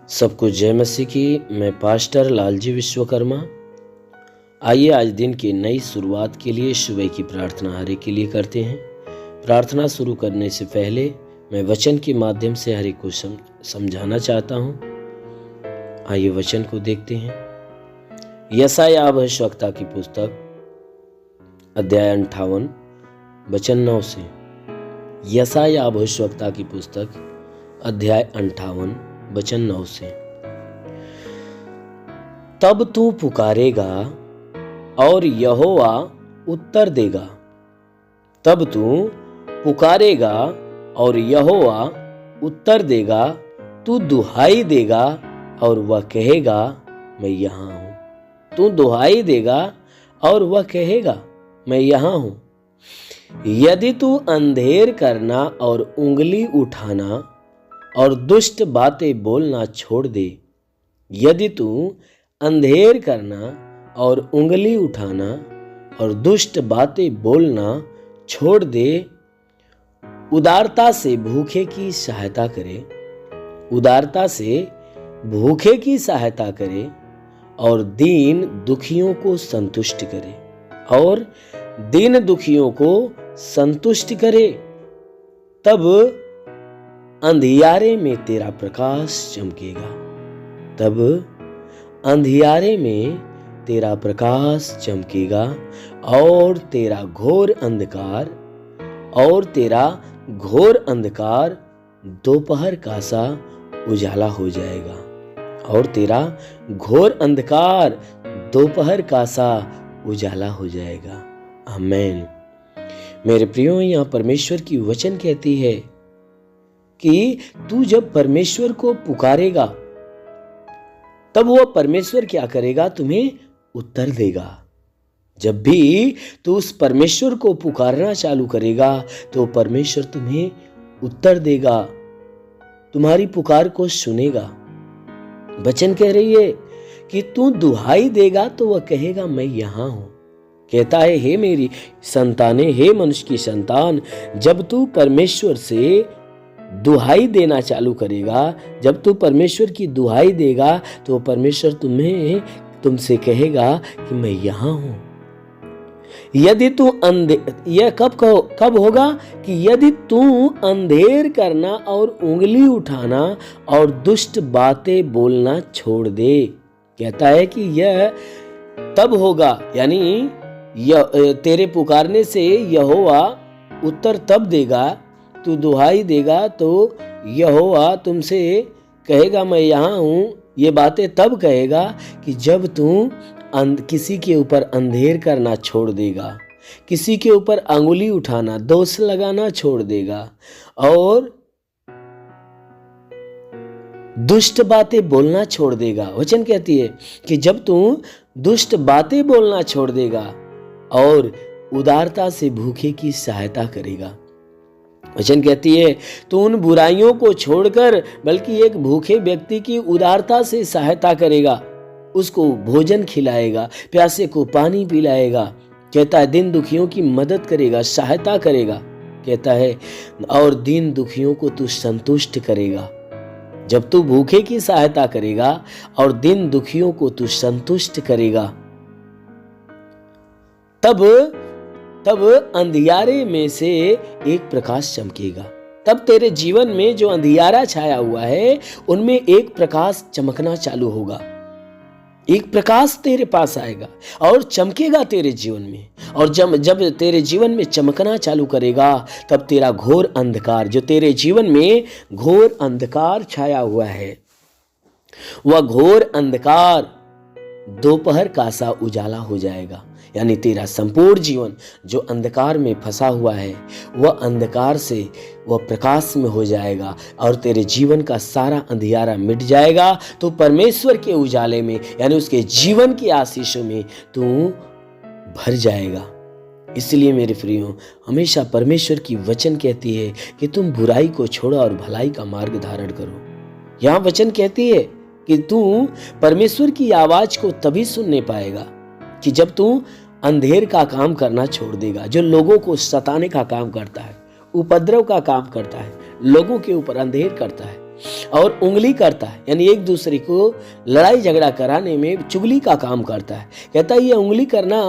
सबको जय मसीह की। मैं पास्टर लालजी विश्वकर्मा। आइए आज दिन की नई शुरुआत के लिए सुबह की प्रार्थना हर एक के लिए करते हैं। प्रार्थना शुरू करने से पहले मैं वचन के माध्यम से हर एक को समझाना चाहता हूँ। आइए वचन को देखते हैं। यशायाह भविष्यवक्ता की पुस्तक अध्याय 58 वचन 9 से। यशायाह भविष्यवक्ता की पुस्तक अध्याय 58 वचन 9 से। तब तू पुकारेगा और यहोवा उत्तर देगा। तब तू पुकारेगा और यहोवा उत्तर देगा। तू दुहाई देगा और वह कहेगा मैं यहाँ हूँ। तू दुहाई देगा और वह कहेगा मैं यहाँ हूँ। यदि तू अंधेर करना और उंगली उठाना और दुष्ट बातें बोलना छोड़ दे। यदि तू अंधेर करना और उंगली उठाना और दुष्ट बातें बोलना छोड़ दे। उदारता से भूखे की सहायता करे। उदारता से भूखे की सहायता करे और दीन दुखियों को संतुष्ट करे। और दीन दुखियों को संतुष्ट करे। तब अंधियारे में तेरा प्रकाश चमकेगा। तब अंधियारे में तेरा प्रकाश चमकेगा और तेरा घोर अंधकार दोपहर का सा उजाला हो जाएगा। और तेरा घोर अंधकार दोपहर का सा उजाला हो जाएगा। आमीन। मेरे प्रियो, यहाँ परमेश्वर की वचन कहती है कि तू जब परमेश्वर को पुकारेगा तब वो परमेश्वर क्या करेगा? तुम्हें उत्तर देगा। जब भी तू उस परमेश्वर को पुकारना चालू करेगा तो परमेश्वर तुम्हें उत्तर देगा, तुम्हारी पुकार को सुनेगा। वचन कह रही है कि तू दुहाई देगा तो वह कहेगा मैं यहाँ हूं। कहता है हे मेरी संताने, हे मनुष्य की संतान, जब तू परमेश्वर से दुहाई देना चालू करेगा, जब तू परमेश्वर की दुहाई देगा तो परमेश्वर तुमसे कहेगा कि मैं यहाँ हूं। यदि तू यह कब होगा कि यदि तू अंधेर करना और उंगली उठाना और दुष्ट बातें बोलना छोड़ दे। कहता है कि यह तब होगा, यानी तेरे पुकारने से यहोवा उत्तर तब देगा। तू दुहाई देगा तो यहोवा तुमसे कहेगा मैं यहाँ हूँ। ये बातें तब कहेगा कि जब तू किसी के ऊपर अंधेर करना छोड़ देगा, किसी के ऊपर अंगुली उठाना, दोष लगाना छोड़ देगा और दुष्ट बातें बोलना छोड़ देगा। वचन कहती है कि जब तू दुष्ट बातें बोलना छोड़ देगा और उदारता से भूखे की सहायता करेगा। वचन कहती है तू उन बुराइयों को छोड़कर बल्कि एक भूखे व्यक्ति की उदारता से सहायता करेगा, उसको भोजन खिलाएगा, प्यासे को पानी पिलाएगा। कहता है दीन दुखियों की मदद करेगा, सहायता करेगा। कहता है और दीन दुखियों को तू संतुष्ट करेगा। जब तू भूखे की सहायता करेगा और दीन दुखियों को तू संतुष्ट करेगा तब अंधियारे में से एक प्रकाश चमकेगा। तब तेरे जीवन में जो अंधियारा छाया हुआ है उनमें एक प्रकाश चमकना चालू होगा। एक प्रकाश तेरे पास आएगा और चमकेगा तेरे जीवन में। और जब तेरे जीवन में चमकना चालू करेगा तब तेरा घोर अंधकार, जो तेरे जीवन में घोर अंधकार छाया हुआ है, वह घोर अंधकार दोपहर का सा उजाला हो जाएगा। यानी तेरा संपूर्ण जीवन जो अंधकार में फंसा हुआ है वह अंधकार से वह प्रकाश में हो जाएगा और तेरे जीवन का सारा अंधियारा मिट जाएगा। तो परमेश्वर के उजाले में, यानी उसके जीवन की आशीषों में तू भर जाएगा। इसलिए मेरे प्रियो, हमेशा परमेश्वर की वचन कहती है कि तुम बुराई को छोड़ो और भलाई का मार्ग धारण करो। यहाँ वचन कहती है कि तू परमेश्वर की आवाज को तभी सुनने पाएगा कि जब तू अंधेर का काम करना छोड़ देगा। जो लोगों को सताने का काम करता है, उपद्रव का काम करता है, लोगों के ऊपर अंधेर करता है, और उंगली करता है, यानी एक दूसरे को लड़ाई झगड़ा कराने में चुगली का काम करता है। कहता है ये उंगली करना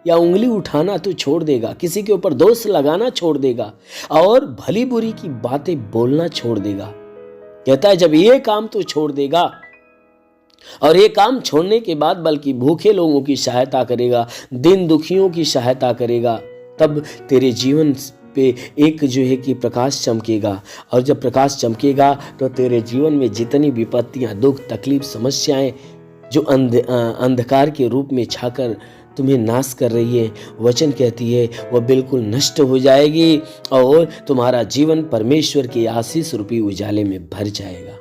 या उंगली उठाना तो छोड़ देगा, किसी के ऊपर दोष लगाना छोड़ देगा और भली बुरी की बातें बोलना छोड़ देगा। कहता है जब ये काम तो छोड़ देगा और ये काम छोड़ने के बाद बल्कि भूखे लोगों की सहायता करेगा, दिन दुखियों की सहायता करेगा, तब तेरे जीवन पे एक जो है कि प्रकाश चमकेगा। और जब प्रकाश चमकेगा तो तेरे जीवन में जितनी विपत्तियां, दुख, तकलीफ, समस्याएं जो अंधकार के रूप में छाकर तुम्हें नाश कर रही है, वचन कहती है वह बिल्कुल नष्ट हो जाएगी और तुम्हारा जीवन परमेश्वर के आशीष रूपी उजाले में भर जाएगा।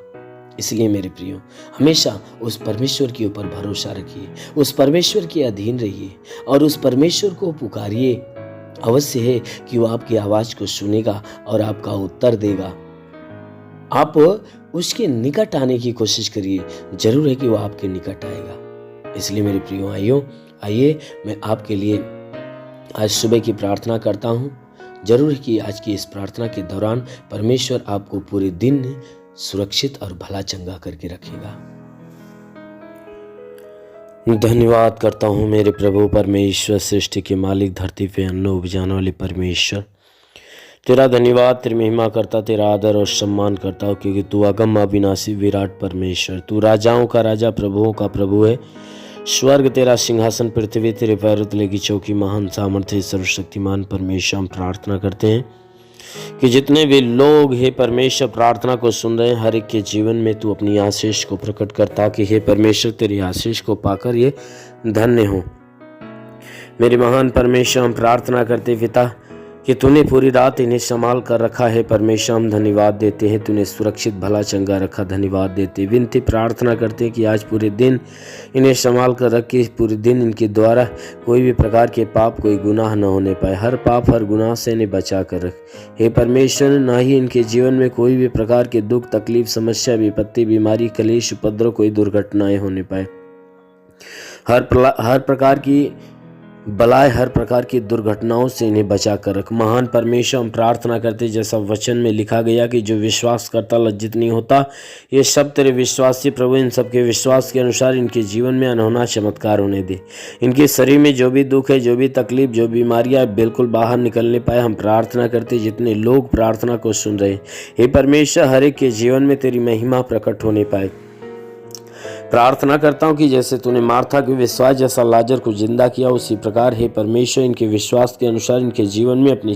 इसलिए मेरे प्रियो, हमेशा उस परमेश्वर के ऊपर भरोसा रखिए, उस परमेश्वर के अधीन रहिए और उस परमेश्वर को पुकारिए। अवश्य है कि वो आपकी आवाज को सुनेगा और आपका उत्तर देगा। आप उसके निकट आने की कोशिश करिए, जरूर है कि वो आपके निकट आएगा। इसलिए मेरे प्रियो आइए मैं आपके लिए आज सुबह की प्रार्थना करता हूँ। जरूर है कि आज की इस प्रार्थना के दौरान परमेश्वर आपको पूरे दिन सुरक्षित और भला चंगा करके रखेगा। धन्यवाद करता हूँ मेरे प्रभु परमेश्वर, सृष्टि के मालिक, धरती पे अन्न उपजाने वाले परमेश्वर। तेरा धन्यवाद, तेरी महिमा करता, तेरा आदर और सम्मान करता हूँ, क्योंकि तू अगम अविनाशी विराट परमेश्वर, तू राजाओं का राजा, प्रभुओं का प्रभु है। स्वर्ग तेरा सिंहासन, पृथ्वी तेरे पैरों तले की चौकी, महान सामर्थ्य सर्वशक्तिमान परमेश्वर। हम प्रार्थना करते हैं कि जितने भी लोग हे परमेश्वर प्रार्थना को सुन रहे हैं, हर एक के जीवन में तू अपनी आशीष को प्रकट कर, ताकि हे परमेश्वर तेरी आशीष को पाकर ये धन्य हो। मेरे महान परमेश्वर, हम प्रार्थना करते पिता कि तूने पूरी रात इन्हें संभाल कर रखा है। परमेश्वर हम धन्यवाद देते हैं, तूने सुरक्षित भला चंगा रखा, धन्यवाद देते। विनती प्रार्थना करते हैं कि आज पूरे दिन इन्हें संभाल कर रखे, पूरे दिन इनके द्वारा कोई भी प्रकार के पाप, कोई गुनाह न होने पाए। हर पाप, हर गुनाह से इन्हें बचा कर रख हे परमेश्वर। ना ही इनके जीवन में कोई भी प्रकार के दुख, तकलीफ, समस्या, विपत्ति, बीमारी, कलेश, उपद्रव, कोई दुर्घटनाएं होने पाए। हर प्रकार की बलाय, हर प्रकार की दुर्घटनाओं से इन्हें बचा कर रख। महान परमेश्वर, हम प्रार्थना करते जैसा वचन में लिखा गया कि जो विश्वास करता लज्जित नहीं होता। ये सब तेरे विश्वासी प्रभु, इन सबके विश्वास के अनुसार इनके जीवन में अनहोना चमत्कार होने दे। इनके शरीर में जो भी दुख है, जो भी तकलीफ, जो बीमारियां बिल्कुल बाहर निकलने पाए। हम प्रार्थना करते जितने लोग प्रार्थना को सुन रहे, हे परमेश्वर हर एक के जीवन में तेरी महिमा प्रकट होने पाए। प्रार्थना करता हूँ कि जैसे तूने मार्था के विश्वास जैसा लाजर को जिंदा किया, उसी प्रकार हे परमेश्वर इनके विश्वास के अनुसार इनके जीवन में अपनी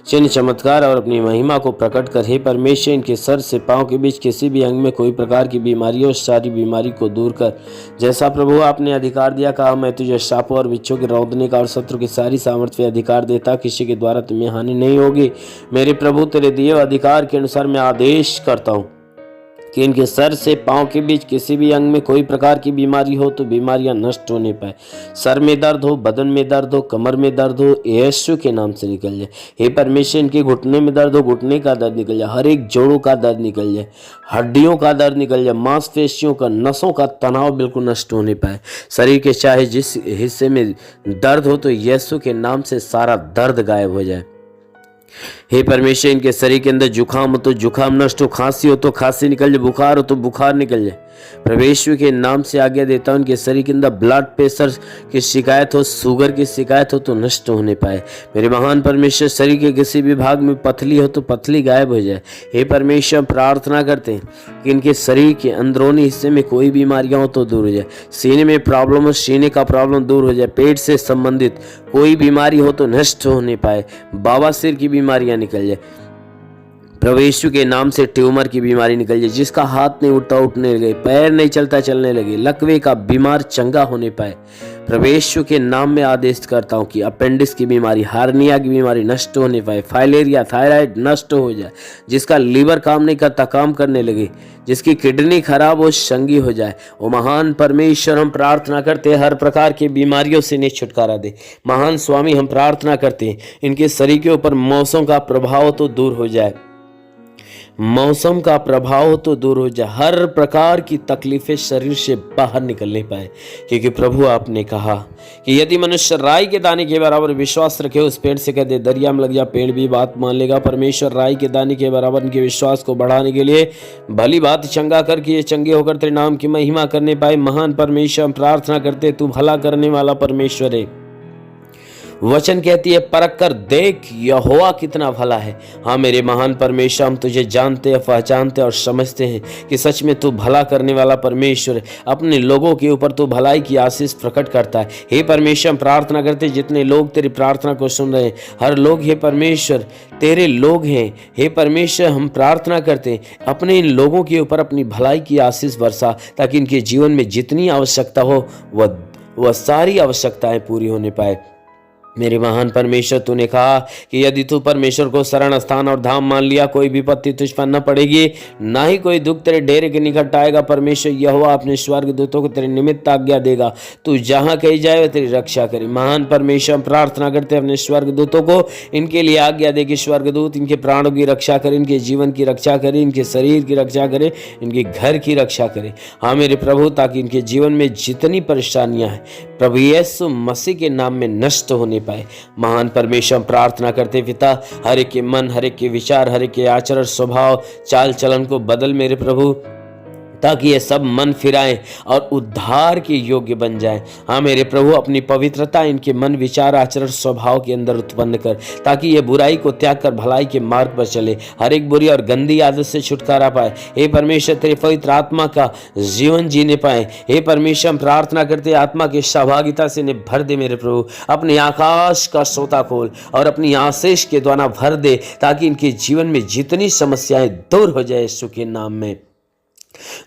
चिन्ह, चमत्कार और अपनी महिमा को प्रकट कर। हे परमेश्वर इनके सर से पांव के बीच किसी भी अंग में कोई प्रकार की बीमारी हो, सारी बीमारी को दूर कर। जैसा प्रभु आपने अधिकार दिया, कहा मैं तुझे सांपों और बिच्छों के रौंदने का और शत्रु की सारी सामर्थ्य अधिकार देता, किसी के द्वारा तुम्हें हानि नहीं होगी। मेरे प्रभु तेरे दिए अधिकार के अनुसार मैं आदेश करता हूँ कि इनके सर से पांव के बीच किसी भी अंग में कोई प्रकार की बीमारी हो तो बीमारियां नष्ट होने पाए। सर में दर्द हो, बदन में दर्द हो, कमर में दर्द हो, यीशु के नाम से निकल जाए। हे परमेश्वर इनके घुटने में दर्द हो, घुटने का दर्द निकल जाए, हर एक जोड़ों का दर्द निकल जाए, हड्डियों का दर्द निकल जाए, मांसपेशियों का, नसों का तनाव बिल्कुल नष्ट होने पाए। शरीर के चाहे जिस हिस्से में दर्द हो तो यीशु के नाम से सारा दर्द गायब हो जाए। हे परमेश्वर इनके शरीर के अंदर जुखाम हो तो जुखाम नष्ट हो, खांसी हो तो खांसी निकल जाए, बुखार हो तो बुखार निकल जाए। परमेश्वर के नाम से आज्ञा देता हूं इनके शरीर के अंदर ब्लड प्रेशर की शिकायत हो, शुगर की शिकायत हो तो नष्ट होने पाए। मेरे महान परमेश्वर शरीर के किसी भी भाग में पथली हो तो पथली गायब हो जाए। हे परमेश्वर प्रार्थना करते हैं कि इनके शरीर के अंदरूनी हिस्से में कोई बीमारियां हो तो दूर हो जाए। सीने में प्रॉब्लम हो, सीने का प्रॉब्लम दूर हो जाए। पेट से संबंधित कोई बीमारी हो तो नष्ट होने पाए। बवासीर की बीमारियां निकल जाए। प्रभु यीशु के नाम से ट्यूमर की बीमारी निकल जाए। जिसका हाथ नहीं उठता उठने लगे, पैर नहीं चलता चलने लगे, लकवे का बीमार चंगा होने पाए। प्रभु यीशु के नाम में आदेश करता हूँ कि अपेंडिक्स की बीमारी, हार्निया की बीमारी नष्ट होने पाए। फाइलेरिया, थायराइड नष्ट हो जाए। जिसका लीवर काम नहीं करता काम करने लगे, जिसकी किडनी खराब हो संगी हो जाए। ओ महान परमेश्वर हम प्रार्थना करते हैं हर प्रकार की बीमारियों से इन्हें छुटकारा दे। महान स्वामी हम प्रार्थना करते हैं इनके शरीर के ऊपर मौसम का प्रभाव तो दूर हो जाए। मौसम का प्रभाव तो दूर हो जाए, हर प्रकार की तकलीफें शरीर से बाहर निकलने पाए, क्योंकि प्रभु आपने कहा कि यदि मनुष्य राई के दाने के बराबर विश्वास रखे, उस पेड़ से कह दे दरिया में लग जा, पेड़ भी बात मान लेगा। परमेश्वर राई के दाने के बराबर उनके विश्वास को बढ़ाने के लिए भली बात चंगा करके ये चंगे होकर तेरे नाम की महिमा करने पाए। महान परमेश्वर, हम प्रार्थना करते तू भला करने वाला परमेश्वर है। वचन कहती है परख कर देख यहोवा कितना भला है। हाँ मेरे महान परमेश्वर, हम तुझे जानते हैं, पहचानते और समझते हैं कि सच में तू भला करने वाला परमेश्वर है। अपने लोगों के ऊपर तू भलाई की आशीष प्रकट करता है। हे परमेश्वर, हम प्रार्थना करते हैं जितने लोग तेरी प्रार्थना को सुन रहे हैं, हर लोग हे परमेश्वर तेरे लोग हैं। हे परमेश्वर, हम प्रार्थना करते हैं अपने इन लोगों के ऊपर अपनी भलाई की आशीष बरसा, ताकि इनके जीवन में जितनी आवश्यकता हो वह सारी आवश्यकताएं पूरी होने पाए। मेरे महान परमेश्वर, तूने कहा कि यदि तू परमेश्वर को शरण स्थान और धाम मान लिया, कोई विपत्ति तुझ पर न पड़ेगी, ना ही कोई दुख तेरे डेरे के निकट आएगा। परमेश्वर यहोवा अपने स्वर्गदूतों को तेरे निमित्त आज्ञा देगा, तू जहाँ कहीं जाए वह तेरी रक्षा करे। महान परमेश्वर, हम प्रार्थना करते हैं अपने स्वर्गदूतों को इनके लिए आज्ञा दे कि स्वर्गदूत इनके प्राणों की रक्षा करे, इनके जीवन की रक्षा करे, इनके शरीर की रक्षा करे, इनके घर की रक्षा करे। हाँ मेरे प्रभु, ताकि इनके जीवन में जितनी परेशानियां हैं प्रभु यीशु मसीह के नाम में नष्ट होने पाए। महान परमेश्वर, हम प्रार्थना करते पिता, हर एक के मन, हर एक के विचार, हर एक के आचरण, स्वभाव, चाल चलन को बदल मेरे प्रभु, ताकि ये सब मन फिराएं और उद्धार के योग्य बन जाएं। हाँ मेरे प्रभु, अपनी पवित्रता इनके मन, विचार, आचरण, स्वभाव के अंदर उत्पन्न कर, ताकि ये बुराई को त्याग कर भलाई के मार्ग पर चले, हर एक बुरी और गंदी आदत से छुटकारा पाए। हे परमेश्वर, तेरे पवित्र आत्मा का जीवन जीने पाए। हे परमेश्वर, हम प्रार्थना करते आत्मा की सहभागिता से इन्हें भर दे मेरे प्रभु, अपने आकाश का सोता खोल और अपनी आशीष के द्वारा भर दे, ताकि इनके जीवन में जितनी समस्याएं दूर हो जाए यीशु के नाम में।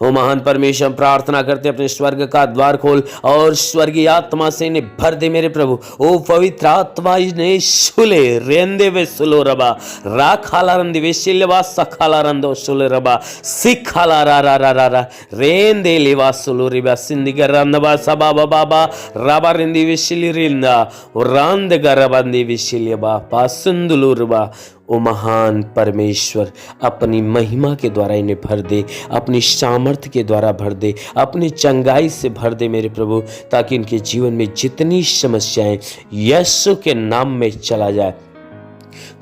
ओ महान परमेश्वर, प्रार्थना करते अपने स्वर्ग का द्वार खोल और स्वर्गीय आत्मा से इन्हें भर दे मेरे प्रभु। ओ पवित्र आत्मा, इन्हें सुले रेंदे वे सुलो रबा रा खाला रंदे वे शिलवा सखाला रंदो सुले रबा सिखाला रा रा रा रा रा रेंदे लेवा सुलो रिबा सिंदिगा रंदबा सबा बाबा राबा रेंदे वे शिली रिंदा रांद गरबंदे वे शिलिबा पासुंदुलु रबा। ओ महान परमेश्वर, अपनी महिमा के द्वारा इन्हें भर दे, अपनी सामर्थ्य के द्वारा भर दे, अपनी चंगाई से भर दे मेरे प्रभु, ताकि इनके जीवन में जितनी समस्याएं यीशु के नाम में चला जाए।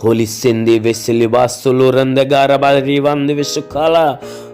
होली सिंधी विसलिबा सुलो रंदगा रबा रिवंद विसुखाला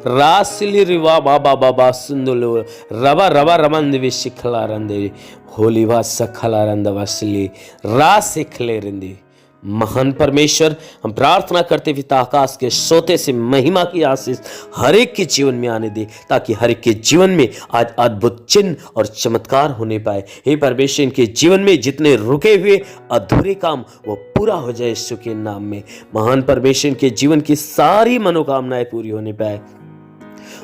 रासिली रिवा बाबा बाबा सुंदुलो रबा रबा रमंद विशिखला रंदे होली वा सखला रंद वसली रासिखले रंदे। महान परमेश्वर, हम प्रार्थना करते पिता, आकाश के सोते से महिमा की आशीष हर एक के जीवन में आने दे, ताकि हर एक के जीवन में आज अद्भुत चिन्ह और चमत्कार होने पाए। हे परमेश्वर, इनके जीवन में जितने रुके हुए अधूरे काम वो पूरा हो जाए यीशु के नाम में। महान परमेश्वर, इनके जीवन की सारी मनोकामनाएं पूरी होने पाए।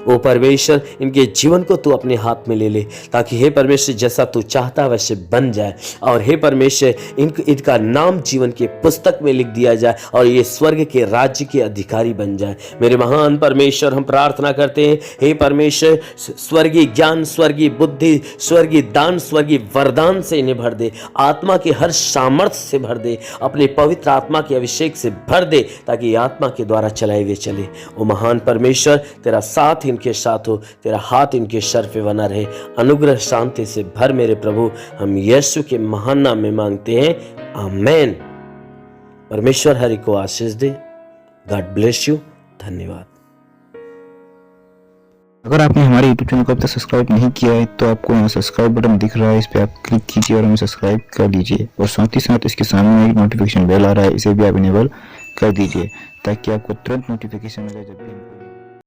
ओ परमेश्वर, इनके जीवन को तू अपने हाथ में ले ले, ताकि हे परमेश्वर जैसा तू चाहता वैसे बन जाए। और हे परमेश्वर, इनका नाम जीवन के पुस्तक में लिख दिया जाए और ये स्वर्ग के राज्य के अधिकारी बन जाए। मेरे महान परमेश्वर, हम प्रार्थना करते हैं हे परमेश्वर, स्वर्गीय ज्ञान, स्वर्गीय बुद्धि, स्वर्गीय दान, स्वर्गीय वरदान से इन्हें भर दे, आत्मा के हर सामर्थ्य से भर दे, अपने पवित्र आत्मा के अभिषेक से भर दे, ताकि आत्मा के द्वारा चलाए हुए चले। ओ महान परमेश्वर, तेरा साथ इनके साथ हो, तेरा हाथ इनके सर पे बना रहे, अनुग्रह शांति से भर मेरे प्रभु। हम यीशु के महान नाम में मांगते हैं, आमेन। परमेश्वर हरि को आशीष दे। God bless you. धन्यवाद। अगर आपने हमारे YouTube चैनल को अब तक सब्सक्राइब नहीं किया है तो आपको यहाँ सब्सक्राइब बटन दिख रहा है, इस पर आप क्लिक कीजिए और हमें सब्सक्राइब कर लीजिए। और साथ ही साथ इसके सामने एक नोटिफिकेशन बेल आ रहा है, इसे भी आप इनेबल कर दीजिए, ताकि आपको तुरंत नोटिफिकेशन मिले जब भी